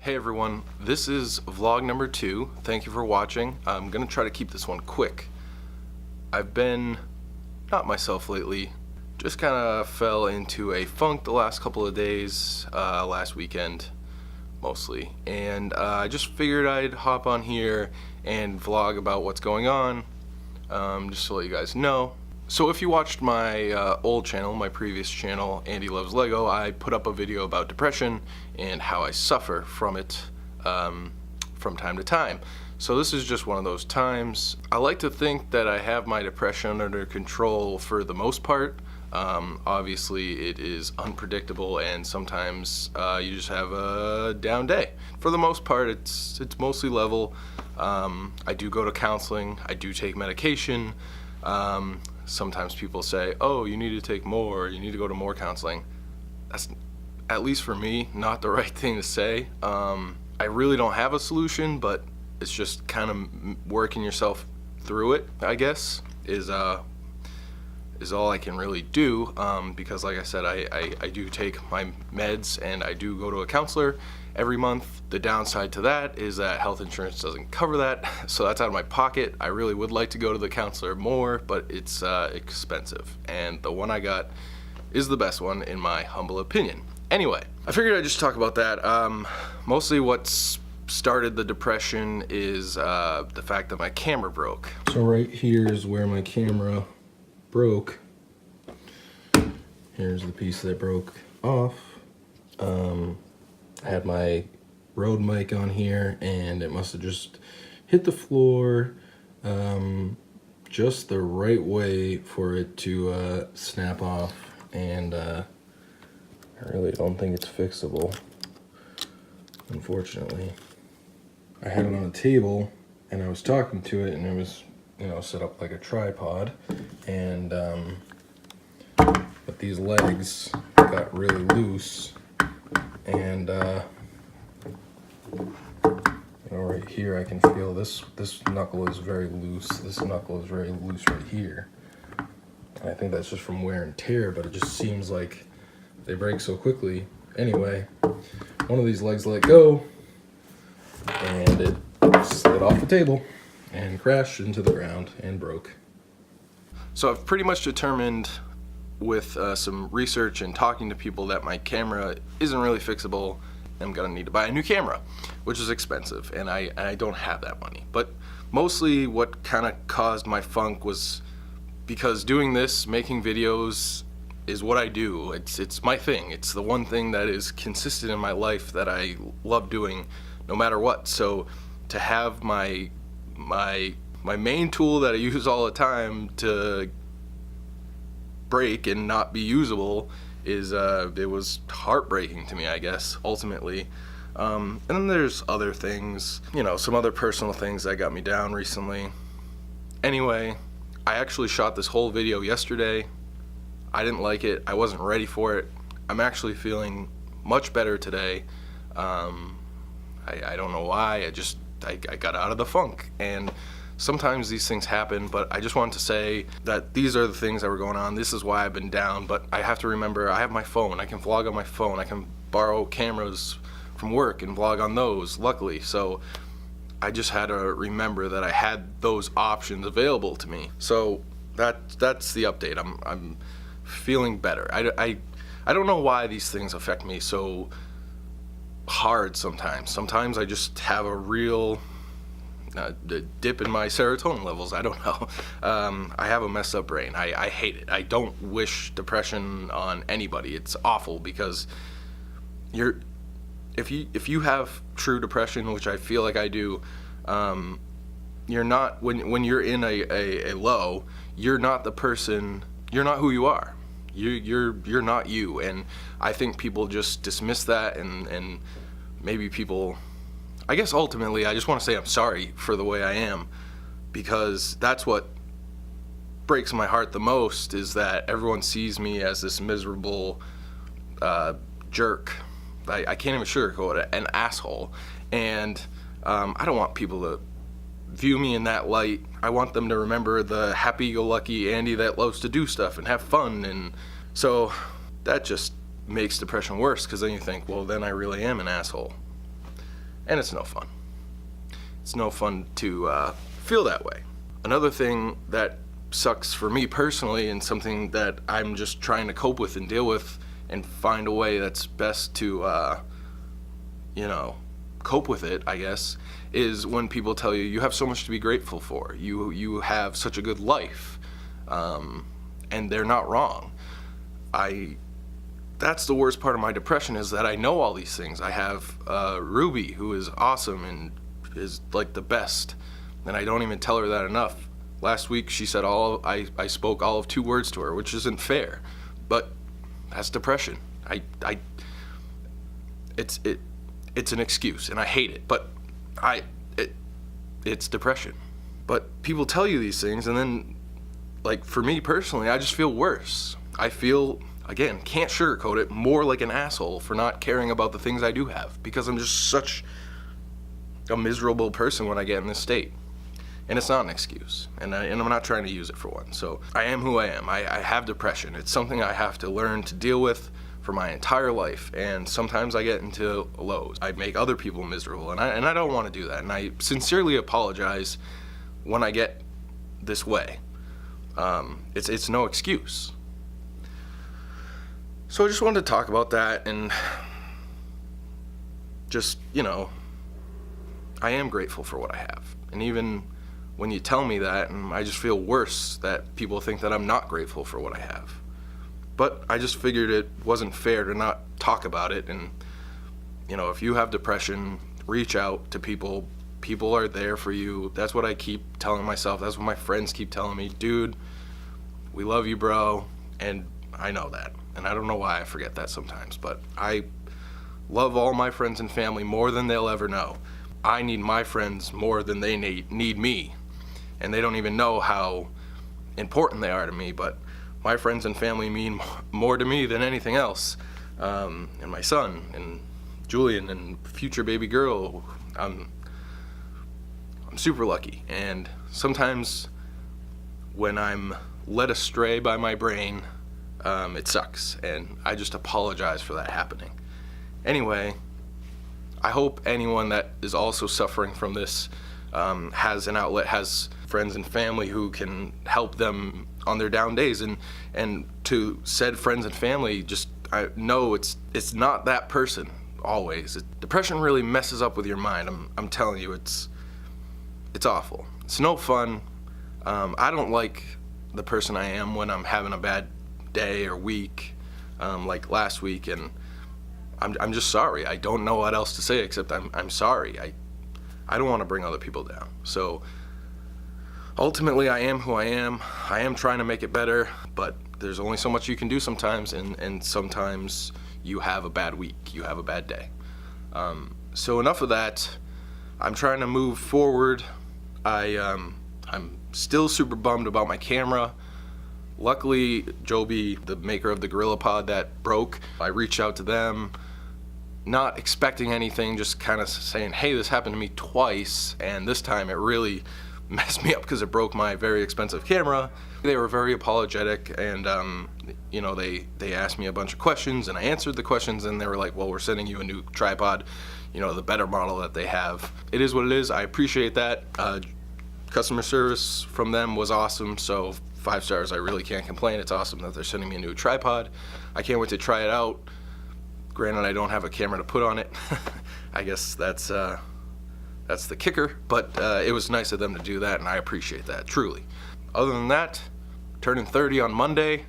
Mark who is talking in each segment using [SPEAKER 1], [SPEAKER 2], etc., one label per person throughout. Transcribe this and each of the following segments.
[SPEAKER 1] Hey everyone, this is vlog number 2. Thank you for watching. I'm gonna try to keep this one quick. I've been not myself lately, just kind of fell into a funk the last couple of days, last weekend mostly, and I just figured I'd hop on here and vlog about what's going on, just to let you guys know. So if you watched my old channel, my previous channel, Andy Loves Lego, I put up a video about depression and how I suffer from it from time to time. So this is just one of those times. I like to think that I have my depression under control for the most part. Obviously it is unpredictable and sometimes you just have a down day. For the most part it's mostly level. I do go to counseling, I do take medication. Sometimes people say, oh, you need to take more, you need to go to more counseling. That's, at least for me, not the right thing to say. I really don't have a solution, but it's just kind of working yourself through it, I guess, is all I can really do, because like I said, I do take my meds and I do go to a counselor every month. The downside to that is that health insurance doesn't cover that, so that's out of my pocket. I really would like to go to the counselor more, but it's expensive, and the one I got is the best one in my humble opinion. Anyway, I figured I'd just talk about that. Mostly what's started the depression is the fact that my camera broke. So right here is where my camera broke. Here's the piece that broke off. I had my Rode mic on here and it must have just hit the floor just the right way for it to snap off, and I really don't think it's fixable, unfortunately. I had it on a table and I was talking to it and it was, you know, set up like a tripod, and but these legs got really loose, and you know, right here I can feel this knuckle is very loose. This knuckle is very loose right here. And I think that's just from wear and tear, but it just seems like they break so quickly. Anyway, one of these legs let go and it slid off the table and crashed into the ground and broke. So I've pretty much determined with some research and talking to people that my camera isn't really fixable. I'm gonna need to buy a new camera, which is expensive, and I don't have that money. But mostly what kind of caused my funk was because doing this, making videos, is what I do. It's my thing. It's the one thing that is consistent in my life that I love doing no matter what. So to have my main tool that I use all the time to break and not be usable is it was heartbreaking to me, I guess, ultimately. And then there's other things, you know, some other personal things that got me down recently. Anyway, I actually shot this whole video yesterday. I didn't like it. I wasn't ready for it. I'm actually feeling much better today. I don't know why. I got out of the funk, and sometimes these things happen, but I just wanted to say that these are the things that were going on. This is why I've been down, but I have to remember I have my phone. I can vlog on my phone. I can borrow cameras from work and vlog on those, luckily. So I just had to remember that I had those options available to me. So that's the update. I'm feeling better. I don't know why these things affect me so hard sometimes. Sometimes I just have a real dip in my serotonin levels. I don't know. I have a messed up brain. I hate it. I don't wish depression on anybody. It's awful because if you have true depression, which I feel like I do, you're not, when you're in a low, you're not the person, you're not who you are. You're not you, and I think people just dismiss that, and maybe people, I guess ultimately I just want to say I'm sorry for the way I am, because that's what breaks my heart the most, is that everyone sees me as this miserable jerk. I can't even sugarcoat it, an asshole, and I don't want people to view me in that light. I want them to remember the happy-go-lucky Andy that loves to do stuff and have fun, and so that just makes depression worse, because then you think, well, then I really am an asshole. and it's no fun. It's no fun to feel that way. Another thing that sucks for me personally, and something that I'm just trying to cope with and deal with and find a way that's best to cope with it, I guess, is when people tell you have so much to be grateful for. You have such a good life, and they're not wrong. That's the worst part of my depression, is that I know all these things. I have Ruby, who is awesome and is like the best, and I don't even tell her that enough. Last week she said I spoke all of 2 words to her, which isn't fair, but that's depression. It's an excuse, and I hate it, but it's depression. But people tell you these things, and then, like, for me personally, I just feel worse. I feel, again, can't sugarcoat it, more like an asshole for not caring about the things I do have, because I'm just such a miserable person when I get in this state. And it's not an excuse, and I'm not trying to use it for one. So I am who I am. I have depression. It's something I have to learn to deal with for my entire life, and sometimes I get into lows. I make other people miserable, and I don't want to do that, and I sincerely apologize when I get this way. It's no excuse. So I just wanted to talk about that, and just, I am grateful for what I have. And even when you tell me that, and I just feel worse that people think that I'm not grateful for what I have. But I just figured it wasn't fair to not talk about it, and if you have depression, reach out to people. People are there for you. That's what I keep telling myself. That's what my friends keep telling me. Dude, we love you, bro. And I know that. And I don't know why I forget that sometimes, but I love all my friends and family more than they'll ever know. I need my friends more than they need me. And they don't even know how important they are to me, but my friends and family mean more to me than anything else. And my son, and Julian, and future baby girl. I'm super lucky. And sometimes when I'm led astray by my brain, it sucks. And I just apologize for that happening. Anyway, I hope anyone that is also suffering from this has an outlet, has friends and family who can help them on their down days, and to said friends and family, just I know it's not that person always. Depression really messes up with your mind. I'm telling you, it's awful. It's no fun. I don't like the person I am when I'm having a bad day or week, like last week, and I'm just sorry. I don't know what else to say except I'm sorry. I don't want to bring other people down. So ultimately, I am who I am. I am trying to make it better, but there's only so much you can do sometimes, and sometimes you have a bad week, you have a bad day. So enough of that. I'm trying to move forward. I'm still super bummed about my camera. Luckily, Joby, the maker of the GorillaPod that broke, I reached out to them, not expecting anything, just kind of saying, hey, this happened to me twice, and this time it really messed me up because it broke my very expensive camera. They were very apologetic, and they asked me a bunch of questions, and I answered the questions, and they were like, well, we're sending you a new tripod, the better model that they have. It is what it is. I appreciate that. Customer service from them was awesome, so 5 stars. I really can't complain. It's awesome that they're sending me a new tripod. I can't wait to try it out. Granted, I don't have a camera to put on it. I guess that's the kicker, but it was nice of them to do that, and I appreciate that, truly. Other than that, turning 30 on Monday,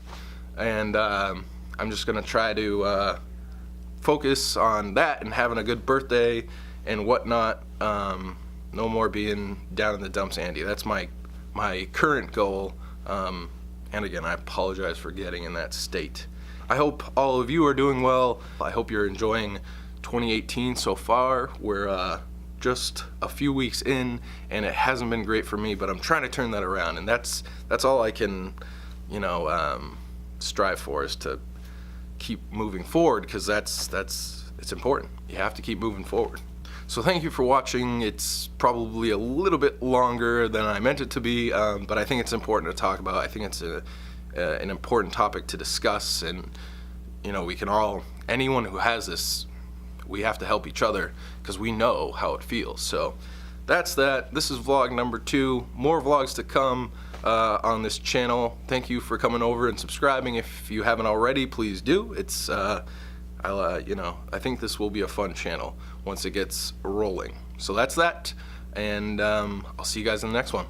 [SPEAKER 1] and I'm just gonna try to focus on that and having a good birthday and whatnot. No more being down in the dumps, Andy. That's my current goal. And again, I apologize for getting in that state. I hope all of you are doing well. I hope you're enjoying 2018 so far. We're just a few weeks in, and it hasn't been great for me, but I'm trying to turn that around, and that's all I can, strive for, is to keep moving forward, because it's important. You have to keep moving forward. So thank you for watching. It's probably a little bit longer than I meant it to be, but I think it's important to talk about. I think it's an important topic to discuss, and we can all, anyone who has this, we have to help each other because we know how it feels. So that's that. This is vlog number 2. More vlogs to come on this channel. Thank you for coming over and subscribing. If you haven't already, please do. It's I think this will be a fun channel once it gets rolling. So that's that, and I'll see you guys in the next one.